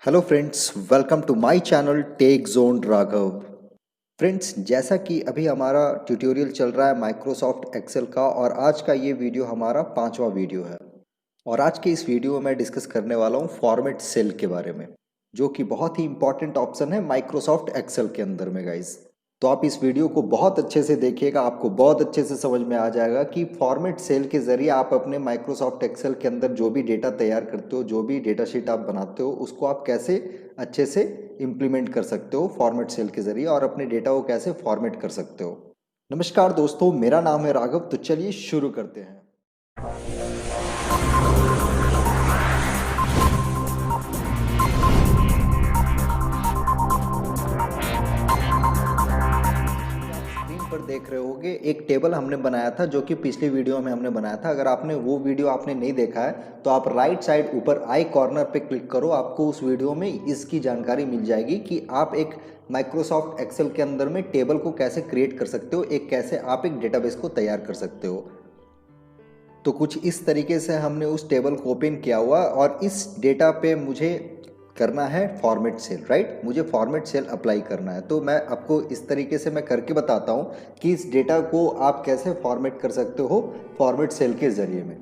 Hello friends, welcome to my channel tech zone Raghav. Friends, जैसा कि अभी हमारा ट्यूटोरियल चल रहा है माइक्रोसॉफ्ट एक्सेल का और आज का ये वीडियो हमारा 5वां वीडियो है। और आज के इस वीडियो में मैं डिस्कस करने वाला हूँ फॉर्मेट सेल के बारे में, जो कि बहुत ही इंपॉर्टेंट ऑप्शन है माइक्रोसॉफ्ट एक्सेल के अंदर में गाइज। तो आप इस वीडियो को बहुत अच्छे से देखिएगा, आपको बहुत अच्छे से समझ में आ जाएगा कि फॉर्मेट सेल के ज़रिए आप अपने माइक्रोसॉफ्ट एक्सेल के अंदर जो भी डेटा तैयार करते हो, जो भी डेटा शीट आप बनाते हो, उसको आप कैसे अच्छे से इम्प्लीमेंट कर सकते हो फॉर्मेट सेल के ज़रिए और अपने डेटा को कैसे फॉर्मेट कर सकते हो। नमस्कार दोस्तों, मेरा नाम है राघव। तो चलिए शुरू करते हैं। स्क्रीन पर देख रहे होगे एक टेबल हमने बनाया था, जो कि पिछली वीडियो में हमने बनाया था। अगर आपने वो वीडियो आपने नहीं देखा है तो आप राइट साइड ऊपर आई कॉर्नर पे क्लिक करो, आपको उस वीडियो में इसकी जानकारी मिल जाएगी कि आप एक माइक्रोसॉफ्ट एक्सेल के अंदर में टेबल को कैसे क्रिएट कर सकते हो, कैसे आप एक डेटाबेस को तैयार कर सकते हो। तो कुछ इस तरीके से हमने उस टेबल को ओपन किया हुआ और इस डेटा पे मुझे करना है फॉर्मेट सेल, राइट। मुझे फॉर्मेट सेल अप्लाई करना है, तो मैं आपको इस तरीके से मैं करके बताता हूँ कि इस डेटा को आप कैसे फॉर्मेट कर सकते हो फॉर्मेट सेल के ज़रिए में।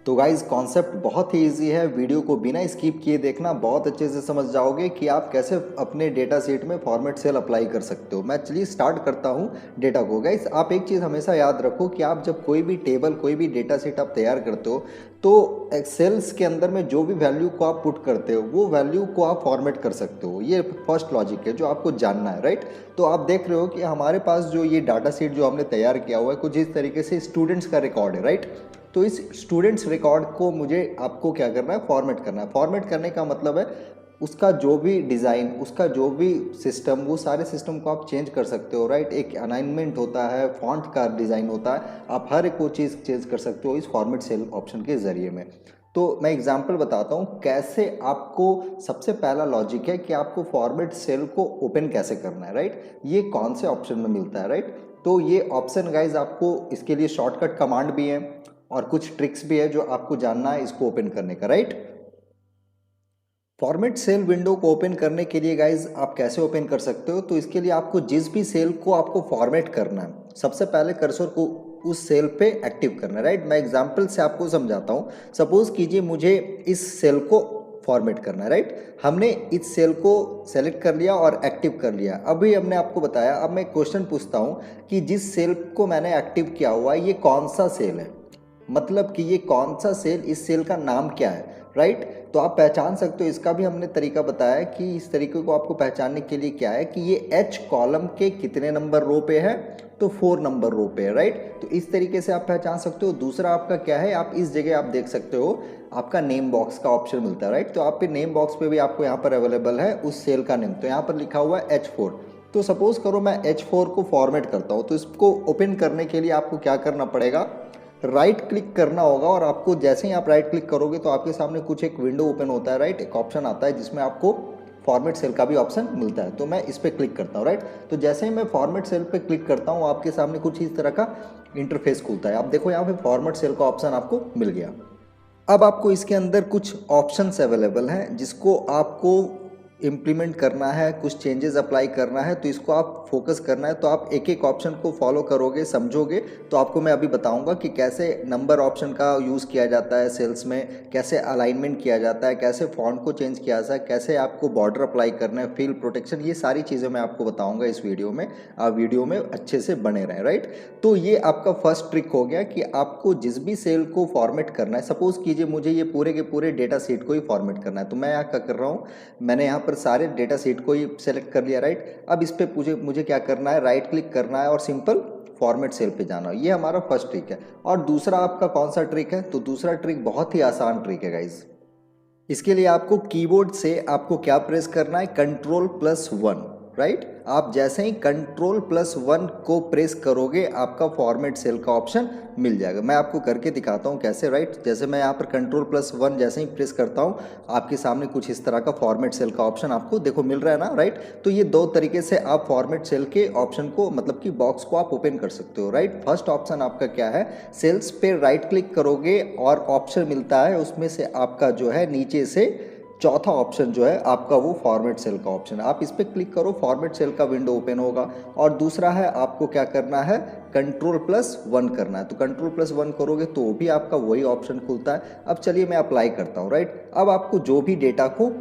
तो गाइज, कॉन्सेप्ट बहुत ही इजी है, वीडियो को बिना स्किप किए देखना, बहुत अच्छे से समझ जाओगे कि आप कैसे अपने डेटा सेट में फॉर्मेट सेल अप्लाई कर सकते हो। मैं चलिए स्टार्ट करता हूँ डेटा को। गाइज, आप एक चीज़ हमेशा याद रखो कि आप जब कोई भी टेबल, कोई भी डेटा सेट आप तैयार करते हो तो सेल्स के अंदर में जो भी वैल्यू को आप पुट करते हो वो वैल्यू को आप फॉर्मेट कर सकते हो। ये फर्स्ट लॉजिक है जो आपको जानना है, राइट। तो आप देख रहे हो कि हमारे पास जो ये डाटा सेट जो हमने तैयार किया हुआ है कुछ इस तरीके से स्टूडेंट्स का रिकॉर्ड है, राइट। तो इस स्टूडेंट्स रिकॉर्ड को मुझे आपको क्या करना है, फॉर्मेट करना है। फॉर्मेट करने का मतलब है उसका जो भी डिज़ाइन, उसका जो भी सिस्टम, वो सारे सिस्टम को आप चेंज कर सकते हो, राइट। एक अलाइनमेंट होता है, फॉन्ट का डिज़ाइन होता है, आप हर एक वो चीज़ चेंज कर सकते हो इस फॉर्मेट सेल ऑप्शन के ज़रिए में। तो मैं एग्जांपल बताता हूँ कैसे आपको। सबसे पहला लॉजिक है कि आपको फॉर्मेट सेल को ओपन कैसे करना है, राइट। ये कौन से ऑप्शन में मिलता है, राइट। तो ये ऑप्शन गाइज आपको, इसके लिए शॉर्टकट कमांड भी है और कुछ ट्रिक्स भी है जो आपको जानना है इसको ओपन करने का, राइट। फॉर्मेट सेल विंडो को ओपन करने के लिए गाइज आप कैसे ओपन कर सकते हो, तो इसके लिए आपको जिस भी सेल को आपको फॉर्मेट करना है, सबसे पहले कर्सर को उस सेल पे एक्टिव करना है, राइट। मैं एग्जांपल से आपको समझाता हूँ। सपोज कीजिए मुझे इस सेल को फॉर्मेट करना है, राइट। हमने इस सेल को सेलेक्ट कर लिया और एक्टिव कर लिया। अभी हमने आपको बताया, अब मैं क्वेश्चन पूछता हूँ कि जिस सेल को मैंने एक्टिव किया हुआ है ये कौन सा सेल है, मतलब कि ये कौन सा सेल, इस सेल का नाम क्या है, राइट। तो आप पहचान सकते हो, इसका भी हमने तरीका बताया कि इस तरीके को आपको पहचानने के लिए क्या है कि ये एच कॉलम के कितने नंबर रो पे है, तो 4 नंबर रो पे है, राइट। तो इस तरीके से आप पहचान सकते हो। दूसरा आपका क्या है, आप इस जगह आप देख सकते हो आपका नेम बॉक्स का ऑप्शन मिलता है, राइट। तो आपके नेम बॉक्स पे भी आपको यहाँ पर अवेलेबल है उस सेल का नेम, तो यहाँ पर लिखा हुआ है H4। तो सपोज करो मैं H4 को फॉर्मेट करता हूँ, तो इसको ओपन करने के लिए आपको क्या करना पड़ेगा, राइट क्लिक करना होगा। और आपको जैसे ही आप राइट क्लिक करोगे तो आपके सामने कुछ एक विंडो ओपन होता है, राइट। एक ऑप्शन आता है जिसमें आपको फॉर्मेट सेल का भी ऑप्शन मिलता है, तो मैं इस पर क्लिक करता हूँ, राइट। तो जैसे ही मैं फॉर्मेट सेल पे क्लिक करता हूँ आपके सामने कुछ इस तरह का इंटरफेस खुलता है। आप देखो यहाँ पे फॉर्मेट सेल का ऑप्शन आपको मिल गया। अब आपको इसके अंदर कुछ ऑप्शंस अवेलेबल हैं जिसको आपको इम्प्लीमेंट करना है, कुछ चेंजेस अप्लाई करना है, तो इसको आप फोकस करना है। तो आप एक एक ऑप्शन को फॉलो करोगे, समझोगे, तो आपको मैं अभी बताऊंगा कि कैसे नंबर ऑप्शन का यूज़ किया जाता है सेल्स में, कैसे अलाइनमेंट किया जाता है, कैसे फॉन्ट को चेंज किया जाता है, कैसे आपको बॉर्डर अप्लाई करना है, फील्ड प्रोटेक्शन, ये सारी चीज़ें मैं आपको बताऊँगा इस वीडियो में। आप वीडियो में अच्छे से बने रहें, राइट। तो ये आपका फर्स्ट ट्रिक हो गया कि आपको जिस भी सेल को फॉर्मेट करना है, सपोज कीजिए मुझे ये पूरे के पूरे डेटा शीट को ही फॉर्मेट करना है, तो मैं यहाँ क्या कर रहा हूँ, मैंने यहाँ पर सारे डेटा शीट को ही सेलेक्ट कर लिया, राइट। अब इस पे मुझे क्या करना है, राइट क्लिक करना है और सिंपल फॉर्मेट सेल पे जाना है। ये हमारा फर्स्ट ट्रिक है। और दूसरा आपका कौन सा ट्रिक है, तो दूसरा ट्रिक बहुत ही आसान ट्रिक है गाइज। इसके लिए आपको कीबोर्ड से आपको क्या प्रेस करना है, Ctrl+1, राइट। आप जैसे ही Ctrl+1 को प्रेस करोगे आपका फॉर्मेट सेल का ऑप्शन मिल जाएगा। मैं आपको करके दिखाता हूँ कैसे, राइट। जैसे मैं यहाँ पर Ctrl+1 जैसे ही प्रेस करता हूँ आपके सामने कुछ इस तरह का फॉर्मेट सेल का ऑप्शन आपको देखो मिल रहा है ना, राइट। तो ये दो तरीके से आप फॉर्मेट सेल के ऑप्शन को, मतलब कि बॉक्स को आप ओपन कर सकते हो, राइट। फर्स्ट ऑप्शन आपका क्या है, सेल्स पे राइट क्लिक करोगे और ऑप्शन मिलता है उसमें से आपका जो है नीचे से चौथा ऑप्शन जो है आपका वो फॉर्मेट सेल का ऑप्शन है। आप इस पर क्लिक करो, फॉर्मेट सेल का विंडो ओपन होगा। और दूसरा है आपको क्या करना है, Ctrl+1 करना है। तो Ctrl+1 करोगे तो भी आपका वही ऑप्शन खुलता है। अब चलिए मैं अप्लाई करता हूँ, राइट। अब आपको जो भी डेटा को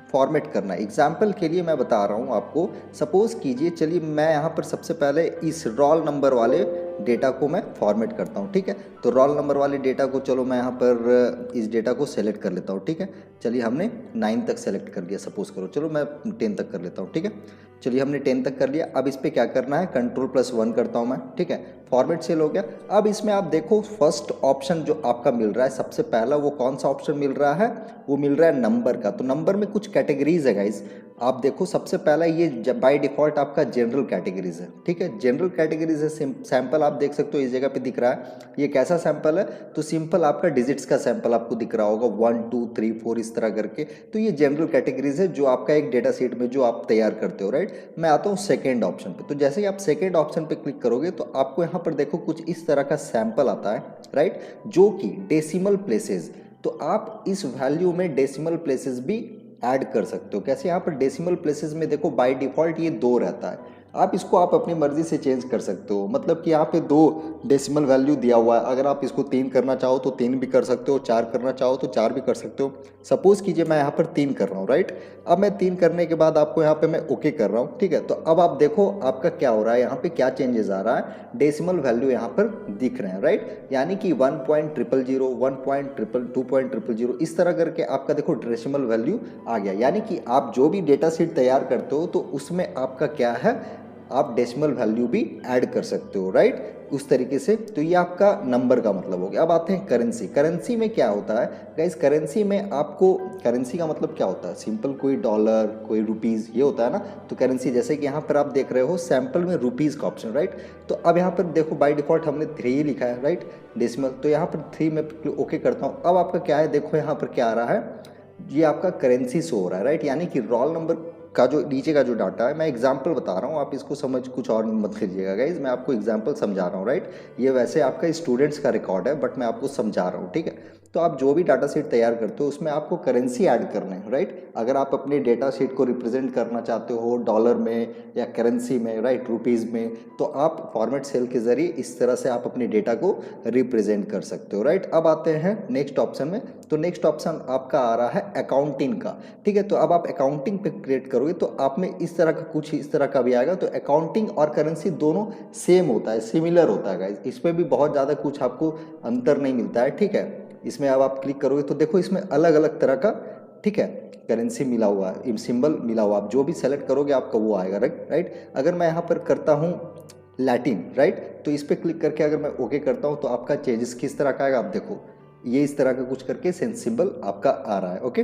फॉर्मेट करना है, एग्जाम्पल के लिए मैं बता रहा हूँ आपको। सपोज कीजिए, चलिए मैं यहाँ पर सबसे पहले इस रोल नंबर वाले डेटा को मैं फॉर्मेट करता हूँ, ठीक है। तो रोल नंबर वाले डेटा को, चलो मैं यहाँ पर इस डेटा को सेलेक्ट कर लेता हूँ, ठीक है। चलिए हमने 9 तक सेलेक्ट कर लिया, सपोज करो, चलो मैं 10 तक कर लेता हूँ, ठीक है। चलिए हमने 10 तक कर लिया। अब इस पर क्या करना है, Ctrl+1 करता हूँ मैं, ठीक है। फॉर्मेट सेल हो गया। अब इसमें आप देखो फर्स्ट ऑप्शन जो आपका मिल रहा है सबसे पहला, वो कौन सा ऑप्शन मिल रहा है, वो मिल रहा है नंबर का। तो नंबर में कुछ कैटेगरीज है गाइज। आप देखो सबसे पहला ये बाय डिफॉल्ट आपका जनरल कैटेगरीज है, ठीक है। जनरल कैटेगरीज है। सैंपल आप देख सकते हो इस जगह पे दिख रहा है। ये कैसा सैंपल है, तो सिंपल आपका डिजिट्स का सैंपल आपको दिख रहा होगा, 1 2 3 4 इस तरह करके। तो ये जनरल कैटेगरीज है जो आपका एक डेटा सेट में जो आप तैयार करते हो, राइट। मैं आता हूँ सेकेंड ऑप्शन पे। तो जैसे ही आप सेकेंड ऑप्शन पे क्लिक करोगे तो आपको यहाँ पर देखो कुछ इस तरह का सैंपल आता है, राइट, जो कि डेसिमल प्लेसेस। तो आप इस वैल्यू में डेसिमल प्लेसेस भी ऐड कर सकते हो। कैसे, यहाँ पर डेसिमल प्लेसेस में देखो बाय डिफॉल्ट ये 2 रहता है। आप इसको आप अपनी मर्जी से चेंज कर सकते हो। मतलब कि यहाँ पे 2 डेसिमल वैल्यू दिया हुआ है। अगर आप इसको 3 करना चाहो तो 3 भी कर सकते हो, 4 करना चाहो तो 4 भी कर सकते हो। सपोज कीजिए मैं यहाँ पर 3 कर रहा हूँ, राइट। अब मैं 3 करने के बाद आपको यहाँ पे मैं ओके कर रहा हूँ, ठीक है। तो अब आप देखो आपका क्या हो रहा है, यहाँ पे क्या चेंजेस आ रहा है, डेसिमल वैल्यू यहाँ पर दिख रहे हैं, राइट। यानी कि 1.000, 1.2.000 इस तरह करके आपका देखो डेसिमल वैल्यू आ गया। यानी कि आप जो भी डेटा सेट तैयार करते हो तो उसमें आपका क्या है, आप डेसिमल वैल्यू भी ऐड कर सकते हो, राइट, उस तरीके से। तो ये आपका नंबर का मतलब हो गया। अब आते हैं करेंसी। करेंसी में क्या होता है गाइस, करेंसी में आपको, करेंसी का मतलब क्या होता है, सिंपल कोई डॉलर, कोई रुपीज़, ये होता है ना। तो करेंसी जैसे कि यहाँ पर आप देख रहे हो सैंपल में रुपीज़ का ऑप्शन, राइट। तो अब यहाँ पर देखो बाय डिफॉल्ट हमने 3 लिखा है, राइट, डेसिमल। तो यहाँ पर 3 में ओके करता हूँ। अब आपका क्या है, देखो यहाँ पर क्या आ रहा है, ये आपका करेंसी शो हो रहा है, राइट। यानी कि रोल नंबर का जो नीचे का जो डाटा है, मैं एग्जांपल बता रहा हूँ, आप इसको समझ कुछ और मत लीजिएगा गाइज, मैं आपको एग्जांपल समझा रहा हूँ, राइट। ये वैसे आपका स्टूडेंट्स का रिकॉर्ड है बट मैं आपको समझा रहा हूँ, ठीक है। तो आप जो भी डाटा सेट तैयार करते हो उसमें आपको करेंसी ऐड करना है, राइट। अगर आप अपने डेटा सेट को रिप्रेजेंट करना चाहते हो डॉलर में या करेंसी में, राइट, रुपीज़ में, तो आप फॉर्मेट सेल के जरिए इस तरह से आप अपने डेटा को रिप्रेजेंट कर सकते हो, राइट। अब आते हैं नेक्स्ट ऑप्शन में। तो नेक्स्ट ऑप्शन आपका आ रहा है अकाउंटिंग का, ठीक है। तो अब आप अकाउंटिंग पे क्रिएट करोगे तो आप में इस तरह का कुछ इस तरह का भी आएगा। तो अकाउंटिंग और करेंसी दोनों सेम होता है, सिमिलर होता है गाइस। इसमें भी बहुत ज़्यादा कुछ आपको अंतर नहीं मिलता है, ठीक है। इसमें अब आप क्लिक करोगे तो देखो इसमें अलग अलग तरह का, ठीक है, करेंसी मिला हुआ है, सिंबल मिला हुआ। आप जो भी सेलेक्ट करोगे आपका वो आएगा, राइट। अगर मैं यहाँ पर करता हूँ लैटिन, राइट, तो इस पर क्लिक करके अगर मैं ओके करता हूँ तो आपका चेंजेस किस तरह का आएगा, आप देखो ये इस तरह का कुछ करके सेंस सिंबल आपका आ रहा है, ओके।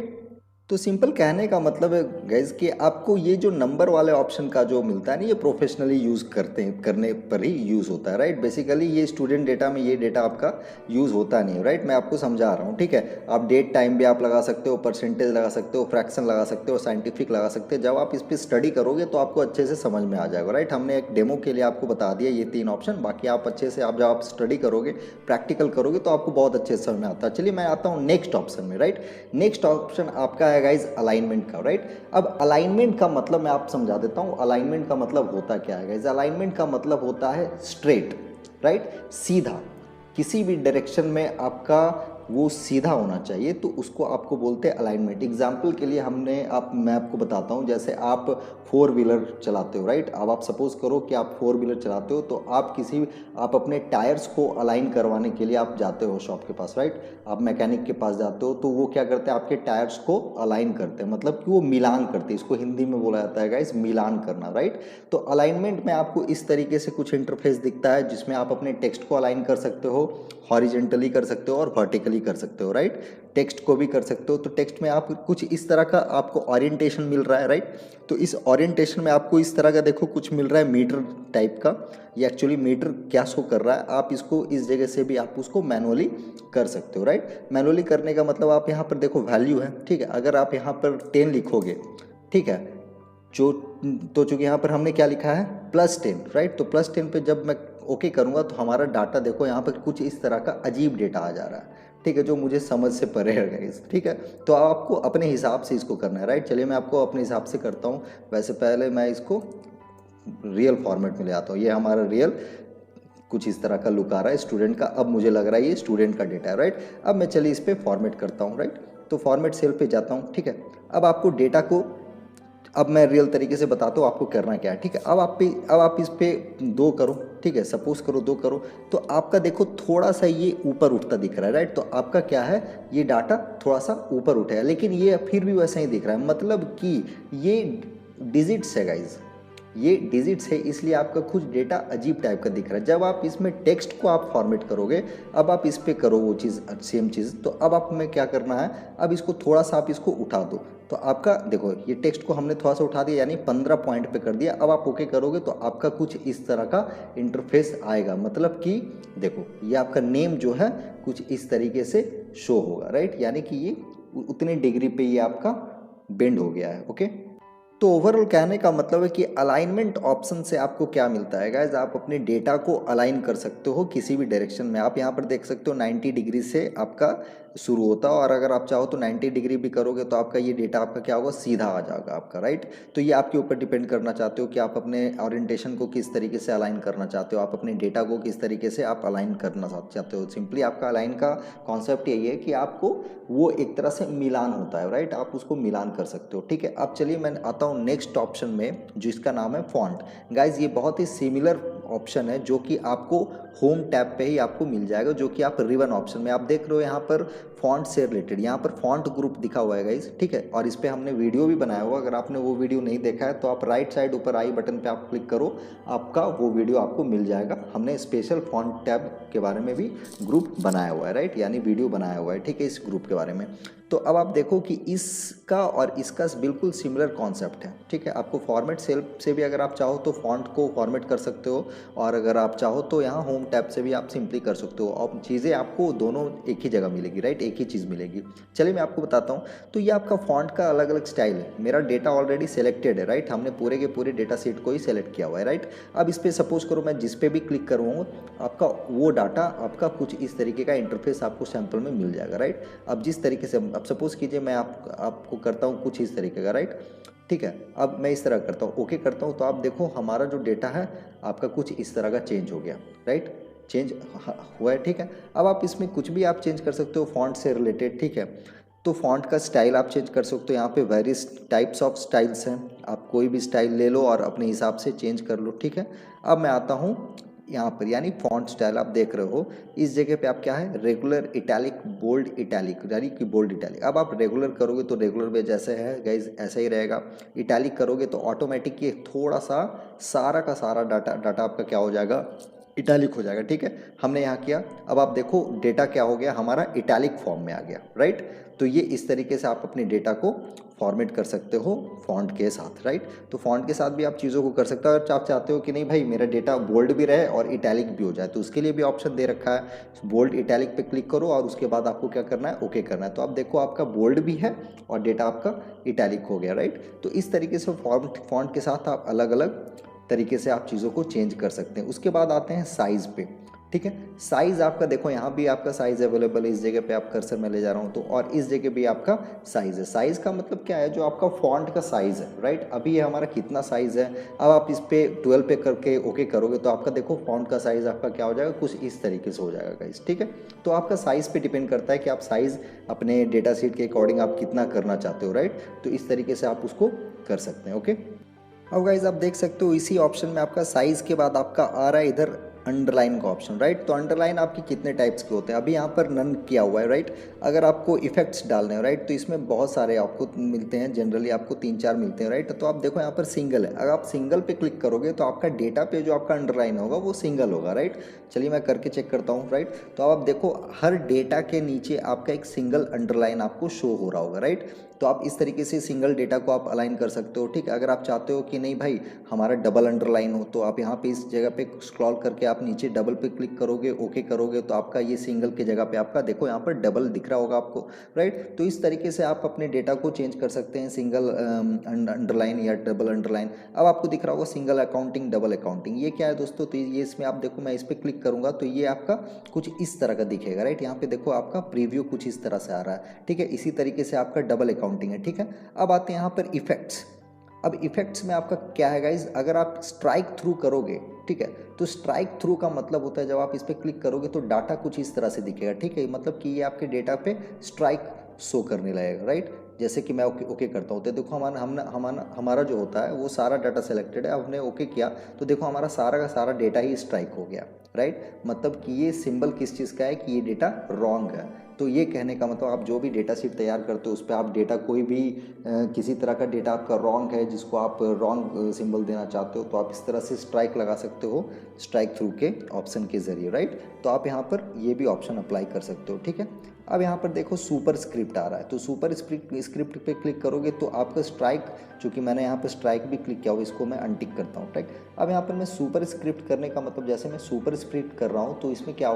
तो सिंपल कहने का मतलब है गैस कि आपको ये जो नंबर वाले ऑप्शन का जो मिलता है ना, ये प्रोफेशनली यूज़ करने पर ही यूज़ होता है, राइट। बेसिकली ये स्टूडेंट डेटा में ये डेटा आपका यूज़ होता नहीं है, राइट। मैं आपको समझा रहा हूँ, ठीक है। आप डेट टाइम भी आप लगा सकते हो, परसेंटेज लगा सकते हो, फ्रैक्शन लगा सकते हो, साइंटिफिक लगा सकते हो। जब आप इस पर स्टडी करोगे तो आपको अच्छे से समझ में आ जाएगा, राइट। हमने एक डेमो के लिए आपको बता दिया ये 3 ऑप्शन। बाकी आप अच्छे से जब आप स्टडी करोगे, प्रैक्टिकल करोगे तो आपको बहुत अच्छे से समझ में आता है। चलिए मैं आता हूँ नेक्स्ट ऑप्शन में, राइट। नेक्स्ट ऑप्शन आपका है गाइज अलाइनमेंट का, राइट। अब अलाइनमेंट का मतलब मैं आप समझा देता हूँ। अलाइनमेंट का मतलब होता क्या है गाइज, अलाइनमेंट का मतलब होता है स्ट्रेट, राइट, सीधा। किसी भी डायरेक्शन में आपका वो सीधा होना चाहिए, तो उसको आपको बोलते हैं अलाइनमेंट। एग्जाम्पल के लिए मैं आपको बताता हूँ। जैसे आप 4 व्हीलर चलाते हो, राइट। अब आप सपोज करो कि आप 4 व्हीलर चलाते हो, तो आप अपने टायर्स को अलाइन करवाने के लिए आप जाते हो शॉप के पास, राइट। आप मैकेनिक के पास जाते हो तो वो क्या करते हैं, आपके टायर्स को अलाइन करते हैं, मतलब कि वो मिलान करते हैं। इसको हिंदी में बोला जाता है गाइस मिलान करना, राइट। तो अलाइनमेंट में आपको इस तरीके से कुछ इंटरफेस दिखता है जिसमें आप अपने टेक्स्ट को अलाइन कर सकते हो, हॉरिजेंटली कर सकते हो और वर्टिकली कर सकते हो, राइट। टेक्स्ट को भी कर सकते हो। तो टेक्स्ट में आप कुछ इस तरह का आपको ओरिएंटेशन मिल रहा है, राइट। तो इस ओरिएंटेशन में आपको इस तरह का देखो कुछ मिल रहा है मीटर टाइप का। ये एक्चुअली मीटर क्या शो कर रहा है, आप इसको इस जगह से भी आप उसको मैनुअली कर सकते हो, राइट। मैनुअली करने का मतलब आप यहाँ पर देखो वैल्यू है, ठीक है। अगर आप यहाँ पर 10 लिखोगे, ठीक है, तो चूंकि यहाँ पर हमने क्या लिखा है +10, राइट। तो +10 पे जब मैं ओके करूँगा तो हमारा डाटा देखो यहाँ पर कुछ इस तरह का अजीब डेटा आ जा रहा है, ठीक है, जो मुझे समझ से परे है गाइस, ठीक है। तो आपको अपने हिसाब से इसको करना है, राइट। चलिए मैं आपको अपने हिसाब से करता हूँ। वैसे पहले मैं इसको रियल फॉर्मेट में ले आता हूँ। ये हमारा रियल कुछ इस तरह का लुक आ रहा है स्टूडेंट का। अब मुझे लग रहा है ये स्टूडेंट का डेटा है, राइट। अब मैं चलिए इस पर फॉर्मेट करता हूँ, राइट। तो फॉर्मेट सेल पे जाता हूँ, ठीक है। अब आपको डेटा को, अब मैं रियल तरीके से बताता हूँ आपको करना क्या है, ठीक है। अब आप इस पे 2 करो, ठीक है। सपोज करो 2 करो, तो आपका देखो थोड़ा सा ये ऊपर उठता दिख रहा है, राइट। तो आपका क्या है, ये डाटा थोड़ा सा ऊपर उठा है, लेकिन ये फिर भी वैसा ही दिख रहा है, मतलब कि ये डिजिट्स है गाइज, ये डिजिट्स है, इसलिए आपका कुछ डेटा अजीब टाइप का दिख रहा है। जब आप इसमें टेक्स्ट को आप फॉर्मेट करोगे, अब आप इस पे करो वो चीज़, सेम चीज़, तो अब आप में क्या करना है, अब इसको थोड़ा सा आप इसको उठा दो। तो आपका देखो ये टेक्स्ट को हमने थोड़ा सा उठा दिया, यानी 15 पॉइंट पे कर दिया। अब आप ओके करोगे तो आपका कुछ इस तरह का इंटरफेस आएगा, मतलब कि देखो ये आपका नेम जो है कुछ इस तरीके से शो होगा, राइट। यानी कि ये उतने डिग्री पे ये आपका बेंड हो गया है, ओके। तो ओवरऑल कहने का मतलब है कि अलाइनमेंट ऑप्शन से आपको क्या मिलता है गाइज, आप अपने डेटा को अलाइन कर सकते हो किसी भी डायरेक्शन में। आप यहाँ पर देख सकते हो 90 डिग्री से आपका शुरू होता है, और अगर आप चाहो तो 90 डिग्री भी करोगे तो आपका ये डेटा आपका क्या होगा, सीधा आ जाएगा आपका, राइट। तो ये आपके ऊपर डिपेंड करना चाहते हो कि आप अपने ओरिएंटेशन को किस तरीके से अलाइन करना चाहते हो, आप अपने डेटा को किस तरीके से आप अलाइन करना चाहते हो। सिंपली आपका अलाइन का कॉन्सेप्ट यही है कि आपको वो एक तरह से मिलान होता है, राइट। आप उसको मिलान कर सकते हो, ठीक है। अब चलिए मैं आता हूँ नेक्स्ट ऑप्शन में, जिसका नाम है फॉन्ट। गाइज ये बहुत ही सिमिलर ऑप्शन है, जो कि आपको होम टैब पे ही आपको मिल जाएगा, जो कि आप रिबन ऑप्शन में आप देख रहे हो। यहाँ पर फॉन्ट से रिलेटेड यहाँ पर फॉन्ट ग्रुप दिखा हुआ है गाइज, ठीक है। और इस पर हमने वीडियो भी बनाया हुआ, अगर आपने वो वीडियो नहीं देखा है तो आप राइट साइड ऊपर आई बटन पे आप क्लिक करो, आपका वो वीडियो आपको मिल जाएगा। हमने स्पेशल फॉन्ट टैब के बारे में भी ग्रुप बनाया हुआ है, राइट, यानी वीडियो बनाया हुआ है, ठीक है, इस ग्रुप के बारे में। तो अब आप देखो कि इसका और इसका बिल्कुल सिमिलर कॉन्सेप्ट है, ठीक है। आपको फॉर्मेट सेल से भी अगर आप चाहो तो फॉन्ट को फॉर्मेट कर सकते हो, और अगर आप चाहो तो यहाँ होम टैब से भी आप सिंपली कर सकते हो। और चीज़ें आपको दोनों एक ही जगह मिलेगी, राइट, एक ही चीज़ मिलेगी। चलिए मैं आपको बताता हूँ। तो ये आपका फॉन्ट का अलग अलग स्टाइल है। मेरा डेटा ऑलरेडी सेलेक्टेड है, राइट, हमने पूरे के पूरे डेटा सेट को ही सेलेक्ट किया हुआ है, राइट। अब इस पर सपोज करो मैं जिस पे भी क्लिक करूँगा, आपका वो डाटा आपका कुछ इस तरीके का इंटरफेस आपको सैंपल में मिल जाएगा, राइट। अब जिस तरीके से अब सपोज कीजिए मैं आपको करता हूँ कुछ इस तरीके का, राइट, ठीक है। अब मैं इस तरह करता हूँ, ओके करता हूँ, तो आप देखो हमारा जो डेटा है आपका कुछ इस तरह का चेंज हो गया, राइट, चेंज हुआ है, ठीक है। अब आप इसमें कुछ भी आप चेंज कर सकते हो फॉन्ट से रिलेटेड, ठीक है। तो फॉन्ट का स्टाइल आप चेंज कर सकते हो, यहाँ पे वेरियस टाइप्स ऑफ स्टाइल्स हैं, आप कोई भी स्टाइल ले लो और अपने हिसाब से चेंज कर लो, ठीक है। अब मैं आता हूँ यहाँ पर, यानी फॉन्ट स्टाइल आप देख रहे हो, इस जगह पे आप क्या है, रेगुलर इटैलिक, बोल्ड इटैलिक, यानी कि बोल्ड इटैलिक। अब आप रेगुलर करोगे तो रेगुलर में जैसे है गाइज ऐसा ही रहेगा। इटैलिक करोगे तो ऑटोमेटिक ये थोड़ा सा सारा का सारा डाटा आपका क्या हो जाएगा, इटैलिक हो जाएगा, ठीक है। हमने यहाँ किया, अब आप देखो डेटा क्या हो गया हमारा, इटैलिक फॉर्म में आ गया, राइट। तो ये इस तरीके से आप अपने डेटा को फॉर्मेट कर सकते हो फॉन्ट के साथ, राइट। तो फॉन्ट के साथ भी आप चीज़ों को कर सकते हो। और आप चाहते हो कि नहीं भाई मेरा डेटा बोल्ड भी रहे और इटैलिक भी हो जाए, तो उसके लिए भी ऑप्शन दे रखा है। बोल्ड इटैलिक पे क्लिक करो और उसके बाद आपको क्या करना है, ओके करना है। तो आप देखो आपका बोल्ड भी है और डेटा आपका इटैलिक हो गया, राइट। तो इस तरीके से फॉन्ट के साथ आप अलग अलग तरीके से आप चीज़ों को चेंज कर सकते हैं। उसके बाद आते हैं साइज़ पे, ठीक है। साइज़ आपका देखो यहाँ भी आपका साइज़ अवेलेबल है, इस जगह पे आप कर्सर में ले जा रहा हूँ तो, और इस जगह भी आपका साइज़ है। साइज़ का मतलब क्या है, जो आपका फॉन्ट का साइज़ है, राइट। अभी ये हमारा कितना साइज़ है, अब आप इस पे 12 पे करके ओके करोगे तो आपका देखो फॉन्ट का साइज़ आपका क्या हो जाएगा, कुछ इस तरीके से हो जाएगा गाइस, ठीक है। तो आपका साइज़ पे डिपेंड करता है कि आप साइज़ अपने डेटा शीट के अकॉर्डिंग आप कितना करना चाहते हो, राइट। तो इस तरीके से आप उसको कर सकते हैं, ओके। अब गाइज आप देख सकते हो इसी ऑप्शन में आपका साइज़ के बाद आपका आ रहा है इधर अंडरलाइन का ऑप्शन, राइट। तो अंडरलाइन आपकी कितने टाइप्स के होते हैं, अभी यहाँ पर नन किया हुआ है, राइट। अगर आपको इफेक्ट्स डालने हैं, राइट, तो इसमें बहुत सारे आपको मिलते हैं, जनरली आपको 3-4 मिलते हैं, राइट। तो आप देखो यहाँ पर सिंगल है, अगर आप सिंगल पे क्लिक करोगे तो आपका डेटा पे जो आपका अंडरलाइन होगा वो सिंगल होगा, राइट। चलिए मैं करके चेक करता हूँ, राइट। तो आप देखो हर डेटा के नीचे आपका एक सिंगल अंडरलाइन आपको शो हो रहा होगा, राइट। तो आप इस तरीके से सिंगल डेटा को आप अलाइन कर सकते हो। ठीक है, अगर आप चाहते हो कि नहीं भाई हमारा डबल अंडरलाइन हो, तो आप यहाँ पे इस जगह पे स्क्रॉल करके आप नीचे डबल पे क्लिक करोगे, ओके करोगे, तो आपका ये सिंगल की जगह पे आपका देखो यहाँ पर डबल दिख रहा होगा आपको, राइट। तो इस तरीके से आप अपने डेटा को चेंज कर सकते हैं, सिंगल अंडरलाइन या डबल अंडरलाइन। अब आपको दिख रहा होगा सिंगल अकाउंटिंग, डबल अकाउंटिंग, ये क्या है दोस्तों? तो ये इसमें आप देखो, मैं इस पर क्लिक करूंगा तो ये आपका कुछ इस तरह का दिखेगा, राइट। यहाँ पे देखो आपका प्रीव्यू कुछ इस तरह से आ रहा है। ठीक है, इसी तरीके से आपका डबल अकाउंटिंग है। ठीक है, अब आते हैं यहाँ पर इफेक्ट्स। अब इफेक्ट्स में आपका क्या है गाइज, अगर आप स्ट्राइक थ्रू करोगे, ठीक है, तो स्ट्राइक थ्रू का मतलब होता है जब आप इस पर क्लिक करोगे तो डाटा कुछ इस तरह से दिखेगा। ठीक है, मतलब कि ये आपके डेटा पे स्ट्राइक शो करने लगेगा, राइट। जैसे कि मैं ओके ओके करता हूँ तो देखो हमारा जो होता है वो सारा डाटा सेलेक्टेड है। हमने ओके किया तो देखो हमारा सारा का सारा डेटा ही स्ट्राइक हो गया, राइट। मतलब कि ये सिंबल किस चीज़ का है कि ये डेटा रॉन्ग है। तो ये कहने का मतलब आप जो भी डेटा शीट तैयार करते हो उस पर आप डेटा कोई भी किसी तरह का डेटा आपका रॉन्ग है जिसको आप रॉन्ग सिंबल देना चाहते हो तो आप इस तरह से स्ट्राइक लगा सकते हो, स्ट्राइक थ्रू के ऑप्शन के जरिए, राइट। तो आप यहाँ पर ये भी ऑप्शन अप्लाई कर सकते हो। ठीक है, अब यहाँ पर देखो सुपर स्क्रिप्ट आ रहा है, तो सुपर स्क्रिप्ट पे क्लिक करोगे तो आपका स्ट्राइक, चूंकि मैंने यहाँ पर स्ट्राइक भी क्लिक किया हुआ, इसको मैं अनटिक करता हूँ, राइट। अब यहाँ पर मैं सुपर स्क्रिप्ट करने का मतलब जैसे मैं सुपर स्क्रिप्ट कर रहा हूँ तो इसमें क्या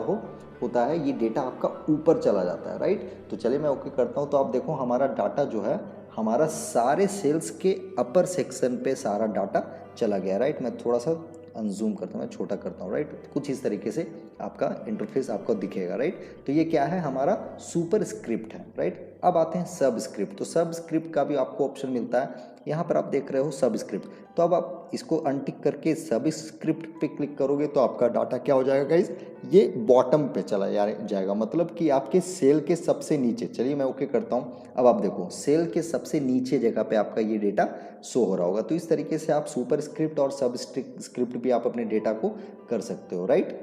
होता है, ये डेटा आपका ऊपर चला जाता है, राइट। तो चलिए मैं ओके करता हूँ तो आप देखो हमारा डाटा जो है हमारा सारे सेल्स के अपर सेक्शन पे सारा डाटा चला गया, राइट। मैं थोड़ा सा अनजूम करता हूँ, मैं छोटा करता हूँ, राइट। कुछ इस तरीके से आपका इंटरफेस आपको दिखेगा, राइट। तो ये क्या है, हमारा सुपर स्क्रिप्ट है, राइट। अब आते हैं सब स्क्रिप्ट। तो सब स्क्रिप्ट का भी आपको ऑप्शन मिलता है, यहाँ पर आप देख रहे हो सब स्क्रिप्ट। तो अब आप इसको अनटिक करके सब स्क्रिप्ट पे क्लिक करोगे तो आपका डाटा क्या हो जाएगा गाइज, ये बॉटम पे चला जाएगा, मतलब कि आपके सेल के सबसे नीचे। चलिए मैं ओके करता हूँ, अब आप देखो सेल के सबसे नीचे जगह पे आपका ये डेटा शो हो रहा होगा। तो इस तरीके से आप सुपर स्क्रिप्ट और सब स्क्रिप्ट भी आप अपने डेटा को कर सकते हो, राइट।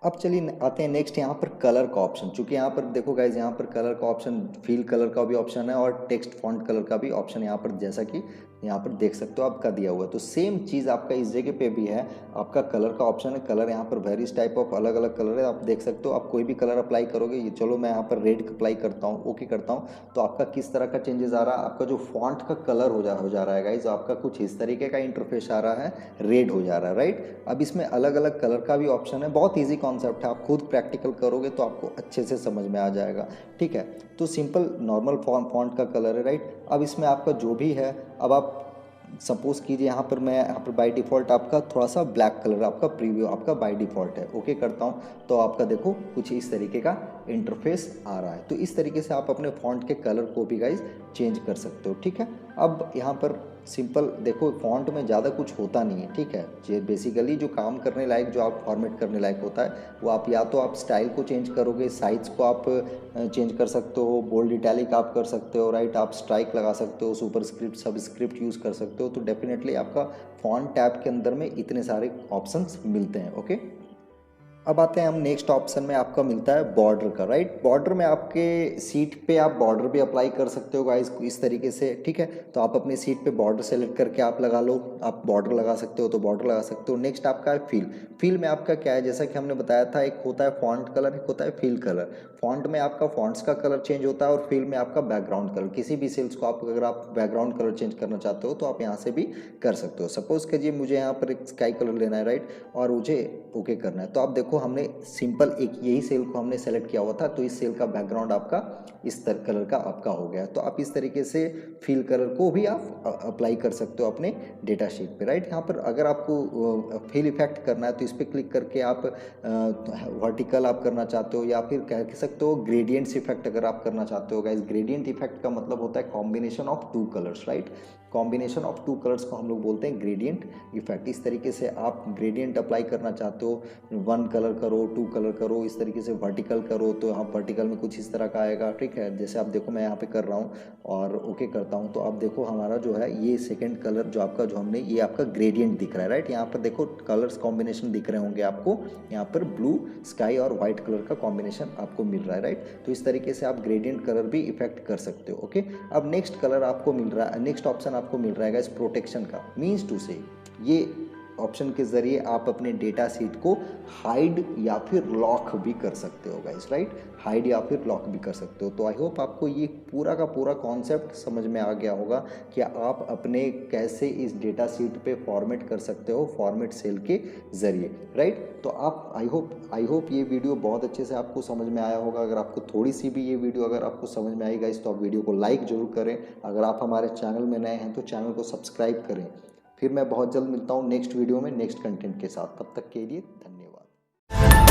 अब चलिए आते हैं नेक्स्ट यहाँ पर कलर का ऑप्शन। चूंकि यहाँ पर देखो गाइज, यहाँ पर कलर का ऑप्शन, फील कलर का भी ऑप्शन है और टेक्स्ट फॉन्ट कलर का भी ऑप्शन यहाँ पर, जैसा कि यहाँ पर देख सकते हो आपका दिया हुआ है। तो सेम चीज़ आपका इस जगह पे भी है, आपका कलर का ऑप्शन है। कलर यहाँ पर वेरियस टाइप ऑफ अलग अलग कलर है, आप देख सकते हो। आप कोई भी कलर अप्लाई करोगे, ये चलो मैं यहाँ पर रेड अप्लाई करता हूँ, ओके करता हूँ, तो आपका किस तरह का चेंजेस आ रहा है, आपका जो फॉन्ट का कलर हो जा रहा है गाइज, आपका कुछ इस तरीके का इंटरफेस आ रहा है, रेड हो जा रहा है, राइट। अब इसमें अलग अलग कलर का भी ऑप्शन है, बहुत ईजी कॉन्सेप्ट है, आप खुद प्रैक्टिकल करोगे तो आपको अच्छे से समझ में आ जाएगा। ठीक है, तो सिंपल नॉर्मल फॉन्ट का कलर है, राइट। अब इसमें आपका जो भी है, अब आप सपोज कीजिए यहाँ पर मैं यहाँ पर बाय डिफ़ॉल्ट आपका थोड़ा सा ब्लैक कलर आपका प्रीव्यू आपका बाय डिफ़ॉल्ट है, ओके करता हूँ तो आपका देखो कुछ इस तरीके का इंटरफेस आ रहा है। तो इस तरीके से आप अपने फॉन्ट के कलर को भी गाइज चेंज कर सकते हो। ठीक है, अब यहाँ पर सिंपल देखो फॉन्ट में ज़्यादा कुछ होता नहीं है। ठीक है, ये बेसिकली जो काम करने लायक, जो आप फॉर्मेट करने लायक होता है वो आप या तो आप स्टाइल को चेंज करोगे, साइज को आप चेंज कर सकते हो, बोल्ड इटैलिक आप कर सकते हो, राइट। आप स्ट्राइक लगा सकते हो, सुपर स्क्रिप्ट सब स्क्रिप्ट यूज़ कर सकते हो। तो डेफिनेटली आपका फॉन्ट टैब के अंदर में इतने सारे ऑप्शंस मिलते हैं, ओके। अब आते हैं हम नेक्स्ट ऑप्शन में, आपका मिलता है बॉर्डर का, राइट। बॉर्डर में आपके सीट पे आप बॉर्डर भी अप्लाई कर सकते हो गाइस इस तरीके से। ठीक है, तो आप अपनी सीट पे बॉर्डर सेलेक्ट करके आप लगा लो, आप बॉर्डर लगा सकते हो तो बॉर्डर लगा सकते हो। नेक्स्ट आपका है फील। फील में आपका क्या है, जैसा कि हमने बताया था, एक होता है फॉन्ट कलर, एक होता है फील कलर। फॉन्ट में आपका फॉन्ट्स का कलर चेंज होता है और फील में आपका बैकग्राउंड कलर। किसी भी सेल्स को आप अगर आप बैकग्राउंड कलर चेंज करना चाहते हो तो आप यहाँ से भी कर सकते हो। सपोज कीजिए मुझे यहाँ पर एक स्काई कलर लेना है, राइट, और मुझे ओके करना है। तो आप देखो हमने सिंपल एक यही सेल को हमने सेलेक्ट किया हुआ था, तो इस सेल का बैकग्राउंड आपका इस कलर का आपका हो गया। तो आप इस तरीके से फील कलर को भी आप अप्लाई कर सकते हो अपने डेटा शीट पे, राइट। यहाँ पर अगर आपको फील इफेक्ट करना है तो इस पर क्लिक करके आप वर्टिकल आप करना चाहते हो या फिर कह सकते हो ग्रेडियंट्स इफेक्ट अगर आप करना चाहते हो गाइस। ग्रेडियंट इफेक्ट का मतलब होता है combination of two colours, right. Combination of two colours को हम लोग बोलते हैं ग्रेडियंट इफेक्ट। इस तरीके से आप ग्रेडियंट अप्लाई करना चाहते हो, 1 कलर करो, 2 कलर करो, इस तरीके से वर्टिकल करो तो यहाँ वर्टिकल में कुछ इस तरह का आएगा। ठीक है, जैसे आप देखो मैं यहाँ पे कर रहा हूँ और ओके करता हूँ तो आप देखो हमारा जो है ये सेकंड कलर जो आपका जो हमने ये आपका ग्रेडियंट दिख रहा है, राइट। यहाँ पर देखो कलर्स कॉम्बिनेशन दिख रहे होंगे आपको, यहाँ पर ब्लू स्काई और व्हाइट कलर का कॉम्बिनेशन आपको मिल रहा है, राइट। तो इस तरीके से आप ग्रेडियंट कलर भी इफेक्ट कर सकते हो, ओके। अब नेक्स्ट कलर आपको मिल रहा है, नेक्स्ट ऑप्शन आपको मिल रहा है गाइस प्रोटेक्शन का। मीन्स टू से ये ऑप्शन के ज़रिए आप अपने डेटा शीट को हाइड या फिर लॉक भी कर सकते हो गाइस, राइट। हाइड या फिर लॉक भी कर सकते हो। तो आई होप आपको ये पूरा का पूरा कॉन्सेप्ट समझ में आ गया होगा कि आप अपने कैसे इस डेटा शीट पे फॉर्मेट कर सकते हो फॉर्मेट सेल के ज़रिए, राइट। तो आप आई होप ये वीडियो बहुत अच्छे से आपको समझ में आया होगा। अगर आपको थोड़ी सी भी ये वीडियो अगर आपको समझ में आई गाइस तो आप वीडियो को लाइक जरूर करें। अगर आप हमारे चैनल में नए हैं तो चैनल को सब्सक्राइब करें। फिर मैं बहुत जल्द मिलता हूँ नेक्स्ट वीडियो में नेक्स्ट कंटेंट के साथ। तब तक के लिए धन्यवाद।